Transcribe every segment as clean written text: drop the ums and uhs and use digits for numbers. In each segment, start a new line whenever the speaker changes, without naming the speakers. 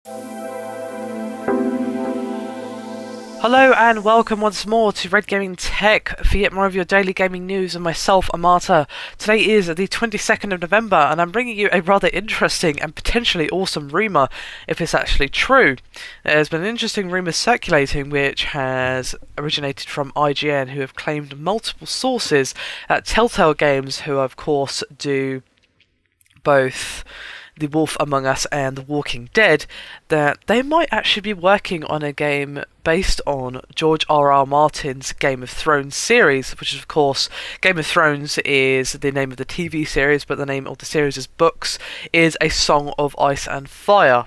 Hello and welcome once more to Red Gaming Tech for yet more of your daily gaming news and myself, Amata. Today is the 22nd of November and I'm bringing you a rather interesting and potentially awesome rumour if it's actually true. There's been an interesting rumour circulating which has originated from IGN, who have claimed multiple sources at Telltale Games, who of course do both The Wolf Among Us and The Walking Dead, that they might actually be working on a game based on George R.R. Martin's Game of Thrones series, which is, of course, Game of Thrones is the name of the TV series, but the name of the series' books is A Song of Ice and Fire.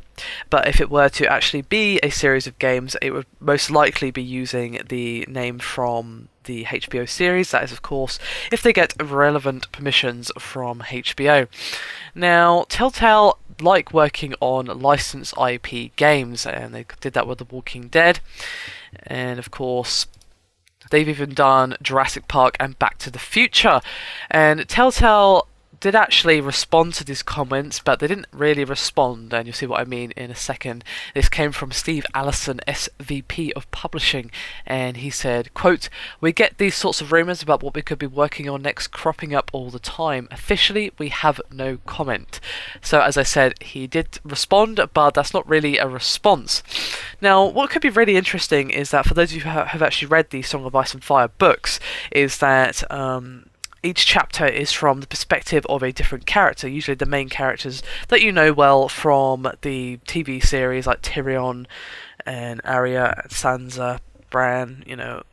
But if it were to actually be a series of games, it would most likely be using the name from the HBO series. That is, of course, if they get relevant permissions from HBO. Now, Telltale like working on licensed IP games, and they did that with The Walking Dead, and of course they've even done Jurassic Park and Back to the Future. And Telltale did actually respond to these comments, but they didn't really respond, and you'll see what I mean in a second. This came from Steve Allison, SVP of Publishing, and he said, quote, "We get these sorts of rumours about what we could be working on next cropping up all the time. Officially, we have no comment." So as I said, he did respond, but that's not really a response. Now, what could be really interesting is that for those of you who have actually read the Song of Ice and Fire books, is that each chapter is from the perspective of a different character, usually the main characters that you know well from the TV series, like Tyrion and Arya, Sansa, Bran,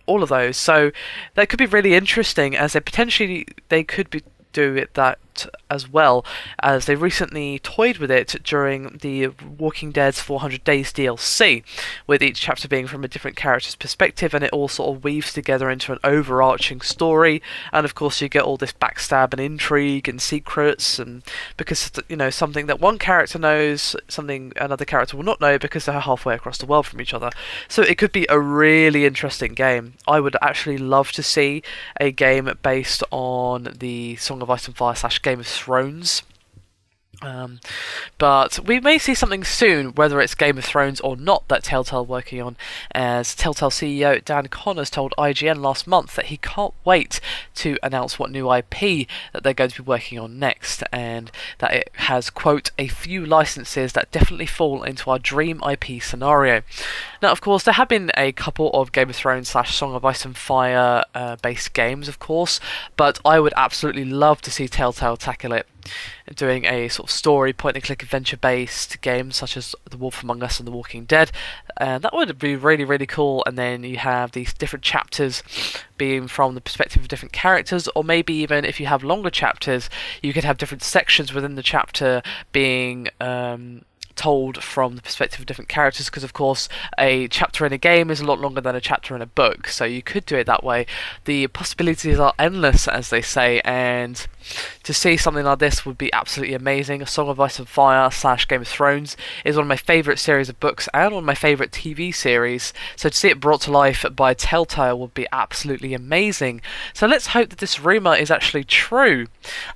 all of those. So that could be really interesting, as they could be do it that as well, as they recently toyed with it during the Walking Dead's 400 Days DLC, with each chapter being from a different character's perspective, and it all sort of weaves together into an overarching story. And of course you get all this backstab and intrigue and secrets, and because something that one character knows, something another character will not know, because they're halfway across the world from each other. So it could be a really interesting game. I would actually love to see a game based on the Song of Ice and Fire / Game of Thrones. But we may see something soon, whether it's Game of Thrones or not, that Telltale are working on, as Telltale CEO Dan Connors told IGN last month that he can't wait to announce what new IP that they're going to be working on next, and that it has, quote, "a few licenses that definitely fall into our dream IP scenario." Now, of course, there have been a couple of Game of Thrones / Song of Ice and Fire based games, of course, but I would absolutely love to see Telltale tackle it, doing a sort of story point-and-click adventure-based game such as The Wolf Among Us and The Walking Dead. That would be really, really cool. And then you have these different chapters being from the perspective of different characters, or maybe even if you have longer chapters, you could have different sections within the chapter being told from the perspective of different characters, because of course a chapter in a game is a lot longer than a chapter in a book, so you could do it that way. The possibilities are endless, as they say, and to see something like this would be absolutely amazing. A Song of Ice and Fire / Game of Thrones is one of my favourite series of books and one of my favourite TV series, so to see it brought to life by Telltale would be absolutely amazing. So let's hope that this rumour is actually true.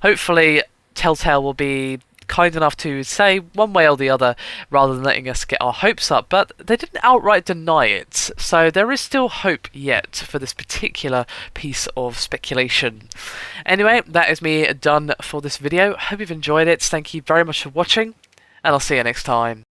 Hopefully Telltale will be kind enough to say one way or the other, rather than letting us get our hopes up, but they didn't outright deny it, so there is still hope yet for this particular piece of speculation. Anyway, that is me done for this video. Hope you've enjoyed it. Thank you very much for watching, and I'll see you next time.